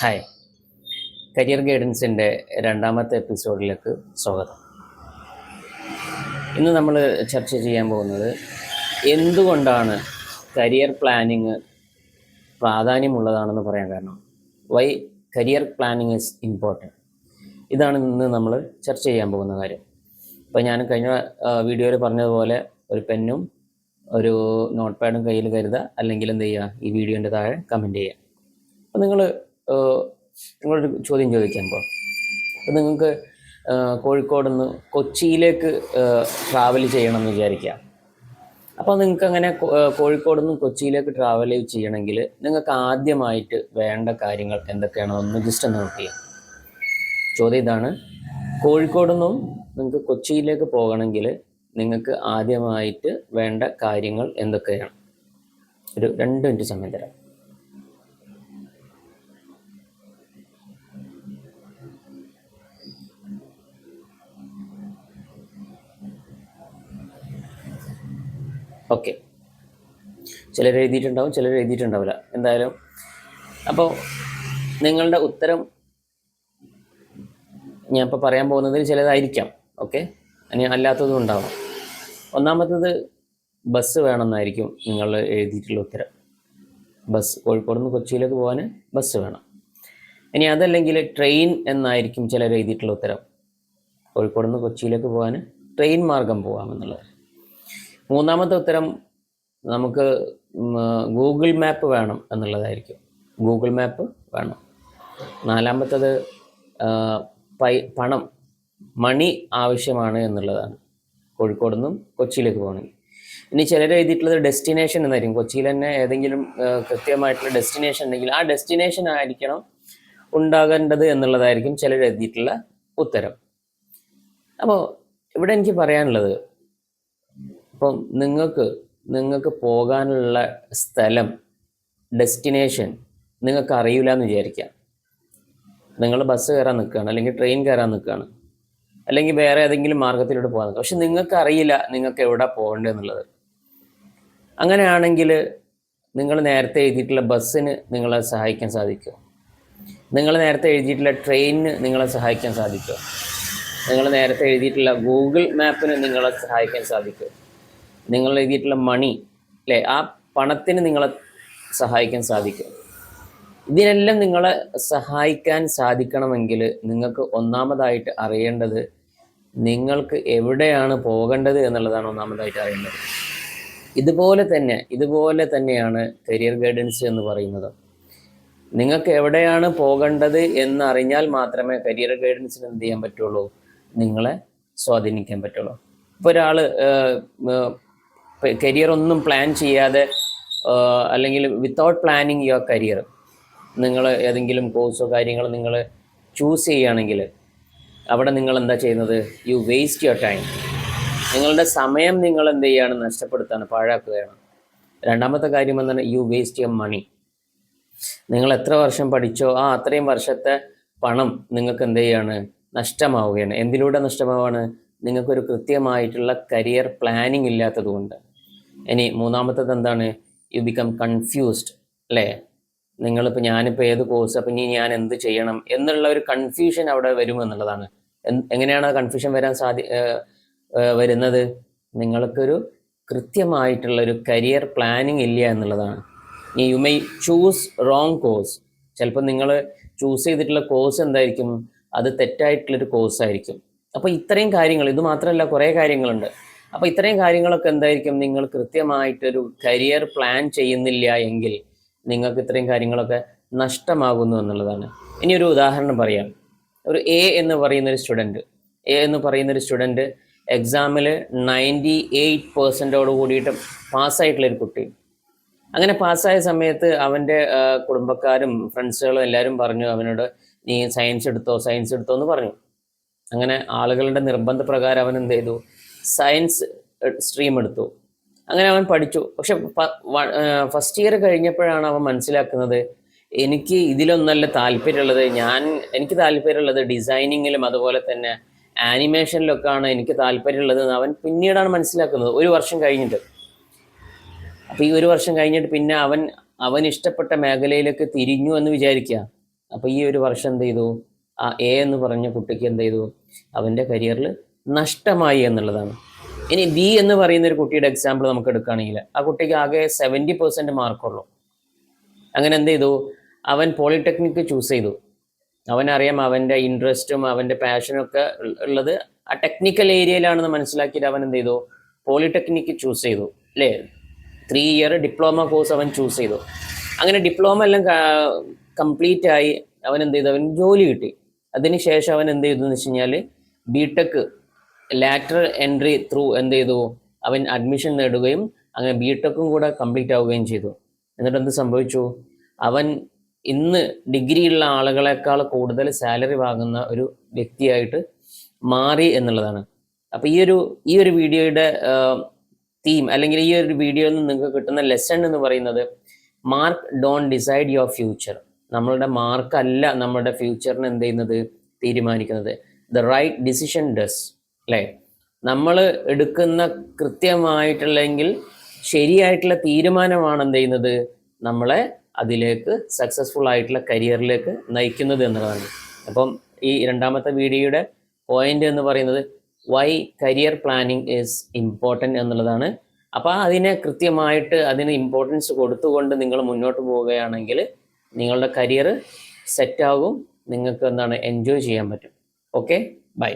Hi, career ഗൈഡൻസിൻ്റെ രണ്ടാമത്തെ എപ്പിസോഡിലേക്ക് സ്വാഗതം. ഇന്ന് നമ്മൾ ചർച്ച ചെയ്യാൻ പോകുന്നത് എന്തുകൊണ്ടാണ് കരിയർ പ്ലാനിങ് പ്രാധാന്യമുള്ളതാണെന്ന് പറയാൻ കാരണം. Why career planning is important. ഇതാണ് ഇന്ന് നമ്മൾ ചർച്ച ചെയ്യാൻ പോകുന്ന കാര്യം. ഇപ്പോൾ ഞാൻ കഴിഞ്ഞ വീഡിയോയിൽ പറഞ്ഞതുപോലെ ഒരു പെന്നും ഒരു നോട്ട് പാഡും കയ്യിൽ കരുതുക, അല്ലെങ്കിൽ എന്ത് ചെയ്യുക, ഈ വീഡിയോൻ്റെ താഴെ കമൻറ്റ് ചെയ്യുക. അപ്പോൾ നിങ്ങളൊരു ചോദ്യം ചോദിക്കാൻ പോകും. അപ്പോൾ നിങ്ങൾക്ക് കോഴിക്കോട് നിന്ന് കൊച്ചിയിലേക്ക് ട്രാവൽ ചെയ്യണം എന്ന് വിചാരിക്കുക. അപ്പോൾ നിങ്ങൾക്ക് അങ്ങനെ കോഴിക്കോട് നിന്ന് കൊച്ചിയിലേക്ക് ട്രാവൽ ചെയ്യണമെങ്കിൽ നിങ്ങൾക്ക് ആദ്യമായിട്ട് വേണ്ട കാര്യങ്ങൾ എന്തൊക്കെയാണെന്ന് ജസ്റ്റ് ഒന്ന് നോട്ട് ചെയ്യാം. ചോദ്യം ഇതാണ്: കോഴിക്കോട് നിന്നും നിങ്ങൾക്ക് കൊച്ചിയിലേക്ക് പോകണമെങ്കിൽ നിങ്ങൾക്ക് ആദ്യമായിട്ട് വേണ്ട കാര്യങ്ങൾ എന്തൊക്കെയാണ്? ഒരു 2 മിനിറ്റ് സമയം തരാം. ഓക്കെ, ചിലർ എഴുതിയിട്ടുണ്ടാവും, ചിലർ എഴുതിയിട്ടുണ്ടാവില്ല. എന്തായാലും അപ്പോൾ നിങ്ങളുടെ ഉത്തരം ഞാൻ ഇപ്പോൾ പറയാൻ പോകുന്നതിൽ ചിലതായിരിക്കാം. ഓക്കെ, ഇനി അല്ലാത്തതും ഉണ്ടാവും. ഒന്നാമത്തത് ബസ് വേണമെന്നായിരിക്കും നിങ്ങൾ എഴുതിയിട്ടുള്ള ഉത്തരം. ബസ്, കോഴിക്കോട് നിന്ന് കൊച്ചിയിലേക്ക് പോകാൻ ബസ് വേണം. ഇനി അതല്ലെങ്കിൽ ട്രെയിൻ എന്നായിരിക്കും ചിലർ എഴുതിയിട്ടുള്ള ഉത്തരം. കോഴിക്കോട് നിന്ന് കൊച്ചിയിലേക്ക് പോകാൻ ട്രെയിൻ മാർഗം പോകാമെന്നുള്ളത്. മൂന്നാമത്തെ ഉത്തരം നമുക്ക് ഗൂഗിൾ മാപ്പ് വേണം എന്നുള്ളതായിരിക്കും. ഗൂഗിൾ മാപ്പ് വേണം. നാലാമത്തത് പണം, മണി ആവശ്യമാണ് എന്നുള്ളതാണ്, കോഴിക്കോട് നിന്നും കൊച്ചിയിലേക്ക് പോകണമെങ്കിൽ. ഇനി ചിലർ എഴുതിയിട്ടുള്ളത് ഡെസ്റ്റിനേഷൻ എന്നായിരിക്കും. കൊച്ചിയിൽ തന്നെ ഏതെങ്കിലും കൃത്യമായിട്ടുള്ള ഡെസ്റ്റിനേഷൻ ഉണ്ടെങ്കിൽ ആ ഡെസ്റ്റിനേഷൻ ആയിരിക്കണം ഉണ്ടാകേണ്ടത് എന്നുള്ളതായിരിക്കും ചിലർ എഴുതിയിട്ടുള്ള ഉത്തരം. അപ്പോൾ ഇവിടെ എനിക്ക് പറയാനുള്ളത്, അപ്പം നിങ്ങൾക്ക് പോകാനുള്ള സ്ഥലം, ഡെസ്റ്റിനേഷൻ നിങ്ങൾക്ക് അറിയില്ല എന്ന് വിചാരിക്കാം. നിങ്ങൾ ബസ് കയറാൻ നിൽക്കുകയാണ്, അല്ലെങ്കിൽ ട്രെയിൻ കയറാൻ നിൽക്കുകയാണ്, അല്ലെങ്കിൽ വേറെ ഏതെങ്കിലും മാർഗത്തിലൂടെ പോകാൻ നിൽക്കുക. പക്ഷെ നിങ്ങൾക്ക് അറിയില്ല നിങ്ങൾക്ക് എവിടെ പോകേണ്ടത് എന്നുള്ളത്. അങ്ങനെയാണെങ്കിൽ നിങ്ങൾ നേരത്തെ എഴുതിയിട്ടുള്ള ബസ്സിന് നിങ്ങളെ സഹായിക്കാൻ സാധിക്കുമോ? നിങ്ങൾ നേരത്തെ എഴുതിയിട്ടുള്ള ട്രെയിനിന് നിങ്ങളെ സഹായിക്കാൻ സാധിക്കുമോ? നിങ്ങൾ നേരത്തെ എഴുതിയിട്ടുള്ള ഗൂഗിൾ മാപ്പിന് നിങ്ങളെ സഹായിക്കാൻ സാധിക്കുമോ? നിങ്ങൾ എഴുതിയിട്ടുള്ള മണി, അല്ലേ, ആ പണത്തിന് നിങ്ങളെ സഹായിക്കാൻ സാധിക്കും. ഇതിനെല്ലാം നിങ്ങളെ സഹായിക്കാൻ സാധിക്കണമെങ്കിൽ നിങ്ങൾക്ക് ഒന്നാമതായിട്ട് അറിയേണ്ടത് നിങ്ങൾക്ക് എവിടെയാണ് പോകേണ്ടത് എന്നുള്ളതാണ് ഒന്നാമതായിട്ട് അറിയേണ്ടത്. ഇതുപോലെ തന്നെയാണ് കരിയർ ഗൈഡൻസ് എന്ന് പറയുന്നത്. നിങ്ങൾക്ക് എവിടെയാണ് പോകേണ്ടത് എന്നറിഞ്ഞാൽ മാത്രമേ കരിയർ ഗൈഡൻസിന് എന്ത് ചെയ്യാൻ പറ്റുള്ളൂ, നിങ്ങളെ സ്വാധീനിക്കാൻ പറ്റുള്ളൂ. ഇപ്പോൾ ഒരാൾ കരിയർ ഒന്നും പ്ലാൻ ചെയ്യാതെ, അല്ലെങ്കിൽ വിത്തൗട്ട് പ്ലാനിങ് യുവർ കരിയർ, നിങ്ങൾ ഏതെങ്കിലും കോഴ്സോ കാര്യങ്ങളോ നിങ്ങൾ ചൂസ് ചെയ്യുകയാണെങ്കിൽ അവിടെ നിങ്ങൾ എന്താ ചെയ്യുന്നത്? U waste your time. നിങ്ങളുടെ സമയം നിങ്ങൾ എന്ത് ചെയ്യുകയാണ്? നഷ്ടപ്പെടുത്താണ്, പാഴാക്കുകയാണ്. രണ്ടാമത്തെ കാര്യം എന്താണ്? You waste your money. നിങ്ങൾ എത്ര വർഷം പഠിച്ചോ ആ അത്രയും വർഷത്തെ പണം നിങ്ങൾക്ക് എന്ത് ചെയ്യാണ്? നഷ്ടമാവുകയാണ്. എന്തിലൂടെ നഷ്ടമാവാണ്? നിങ്ങൾക്കൊരു കൃത്യമായിട്ടുള്ള കരിയർ പ്ലാനിങ് ഇല്ലാത്തത് കൊണ്ട്. ഇനി മൂന്നാമത്തത് എന്താണ്? യു ബിക്കം കൺഫ്യൂസ്ഡ്, അല്ലേ? ഞാനിപ്പോൾ ഏത് കോഴ്സ്, അപ്പം ഇനി ഞാൻ എന്ത് ചെയ്യണം എന്നുള്ള ഒരു കൺഫ്യൂഷൻ അവിടെ വരുമെന്നുള്ളതാണ്. എങ്ങനെയാണ് ആ കൺഫ്യൂഷൻ വരുന്നത്? നിങ്ങൾക്കൊരു കൃത്യമായിട്ടുള്ളൊരു കരിയർ പ്ലാനിങ് ഇല്ല എന്നുള്ളതാണ്. You may choose wrong course. ചിലപ്പോൾ നിങ്ങൾ ചൂസ് ചെയ്തിട്ടുള്ള കോഴ്സ് എന്തായിരിക്കും? അത് തെറ്റായിട്ടുള്ളൊരു കോഴ്സായിരിക്കും. അപ്പോൾ ഇത്രയും കാര്യങ്ങൾ, ഇത് മാത്രമല്ല കുറേ കാര്യങ്ങളുണ്ട്. അപ്പോൾ ഇത്രയും കാര്യങ്ങളൊക്കെ എന്തായിരിക്കും? നിങ്ങൾ കൃത്യമായിട്ടൊരു കരിയർ പ്ലാൻ ചെയ്യുന്നില്ല എങ്കിൽ നിങ്ങൾക്ക് ഇത്രയും കാര്യങ്ങളൊക്കെ നഷ്ടമാകുന്നു എന്നുള്ളതാണ്. ഇനി ഒരു ഉദാഹരണം പറയാം. ഒരു എ എന്ന് പറയുന്നൊരു സ്റ്റുഡൻറ്റ് എക്സാമിൽ 98% കൂടിയിട്ട് പാസ്സായിട്ടുള്ളൊരു കുട്ടി. അങ്ങനെ പാസ്സായ സമയത്ത് അവൻ്റെ കുടുംബക്കാരും ഫ്രണ്ട്സുകളും എല്ലാവരും പറഞ്ഞു അവനോട്, നീ സയൻസ് എടുത്തോ എന്ന് പറഞ്ഞു. അങ്ങനെ ആളുകളുടെ നിർബന്ധപ്രകാരം അവൻ എന്ത് ചെയ്തു? സയൻസ് സ്ട്രീം എടുത്തു. അങ്ങനെ അവൻ പഠിച്ചു. പക്ഷെ ഫസ്റ്റ് ഇയർ കഴിഞ്ഞപ്പോഴാണ് അവൻ മനസ്സിലാക്കുന്നത്, എനിക്ക് ഇതിലൊന്നല്ല താല്പര്യമുള്ളത്. എനിക്ക് താല്പര്യമുള്ളത് ഡിസൈനിങ്ങിലും അതുപോലെ തന്നെ ആനിമേഷനിലൊക്കെയാണ് എനിക്ക് താല്പര്യമുള്ളത് എന്ന് അവൻ പിന്നീടാണ് മനസ്സിലാക്കുന്നത്, 1 വർഷം കഴിഞ്ഞിട്ട്. അപ്പോൾ ഈ 1 വർഷം കഴിഞ്ഞിട്ട് പിന്നെ അവൻ ഇഷ്ടപ്പെട്ട മേഖലയിലേക്ക് തിരിഞ്ഞു എന്ന് വിചാരിക്കുക. അപ്പോൾ ഈ ഒരു വർഷം എന്ത് ചെയ്തു, ആ എ എന്ന് പറഞ്ഞ കുട്ടിക്ക് എന്ത് ചെയ്തു, അവൻ്റെ കരിയറിൽ നഷ്ടമായി എന്നുള്ളതാണ്. ഇനി ബി എന്ന് പറയുന്ന ഒരു കുട്ടിയുടെ എക്സാമ്പിൾ നമുക്ക് എടുക്കുകയാണെങ്കിൽ ആ കുട്ടിക്ക് ആകെ 70% മാർക്കുള്ളൂ. അങ്ങനെ എന്ത് ചെയ്തു, അവൻ പോളിടെക്നിക്ക് ചൂസ് ചെയ്തു. അവനറിയാം അവൻ്റെ ഇൻട്രസ്റ്റും അവൻ്റെ പാഷനും ഒക്കെ ഉള്ളത് ആ ടെക്നിക്കൽ ഏരിയയിലാണെന്ന് മനസ്സിലാക്കിയിട്ട് അവൻ എന്ത് ചെയ്തു, പോളിടെക്നിക്ക് ചൂസ് ചെയ്തു അല്ലേ. 3 ഇയർ ഡിപ്ലോമ കോഴ്സ് അവൻ ചൂസ് ചെയ്തു. അങ്ങനെ ഡിപ്ലോമ എല്ലാം കംപ്ലീറ്റ് ആയി അവൻ എന്ത് ചെയ്തു, അവൻ ജോലി കിട്ടി. അതിനുശേഷം അവൻ എന്ത് ചെയ്തു എന്ന് വെച്ച് കഴിഞ്ഞാൽ ബിടെക് ലാറ്ററൽ എൻട്രി ത്രൂ എന്ത് ചെയ്തു, അവൻ അഡ്മിഷൻ നേടുകയും അങ്ങനെ ബിടെക്കും കൂടെ കംപ്ലീറ്റ് ആവുകയും ചെയ്തു. എന്നിട്ട് എന്ത് സംഭവിച്ചു, അവൻ ഇന്ന് ഡിഗ്രി ഉള്ള ആളുകളെക്കാൾ കൂടുതൽ സാലറി വാങ്ങുന്ന ഒരു വ്യക്തിയായിട്ട് മാറി എന്നുള്ളതാണ്. അപ്പോൾ ഈ ഒരു വീഡിയോയുടെ തീം അല്ലെങ്കിൽ ഈ ഒരു വീഡിയോയിൽ നിന്ന് നിങ്ങൾക്ക് കിട്ടുന്ന ലെസൺ എന്ന് പറയുന്നത്, mark don't decide your future. നമ്മളുടെ മാർക്കല്ല നമ്മുടെ ഫ്യൂച്ചറിന് എന്ത് ചെയ്യുന്നത്, തീരുമാനിക്കുന്നത്. ദ റൈറ്റ് ഡിസിഷൻ ഡസ് അല്ലേ. നമ്മൾ എടുക്കുന്ന കൃത്യമായിട്ടുള്ളെങ്കിൽ ശരിയായിട്ടുള്ള തീരുമാനമാണ് എന്ത് ചെയ്യുന്നത്, നമ്മളെ അതിലേക്ക് സക്സസ്ഫുൾ ആയിട്ടുള്ള കരിയറിലേക്ക് നയിക്കുന്നത് എന്നുള്ളതാണ്. അപ്പം ഈ രണ്ടാമത്തെ വീഡിയോയുടെ പോയിന്റ് എന്ന് പറയുന്നത് why career planning is important എന്നുള്ളതാണ്. അപ്പോൾ അതിനെ കൃത്യമായിട്ട് അതിന് ഇമ്പോർട്ടൻസ് കൊടുത്തുകൊണ്ട് നിങ്ങൾ മുന്നോട്ട് പോവുകയാണെങ്കിൽ നിങ്ങളുടെ കരിയർ സെറ്റാകും, നിങ്ങൾക്ക് എന്താണ് എൻജോയ് ചെയ്യാൻ പറ്റും. Okay, by.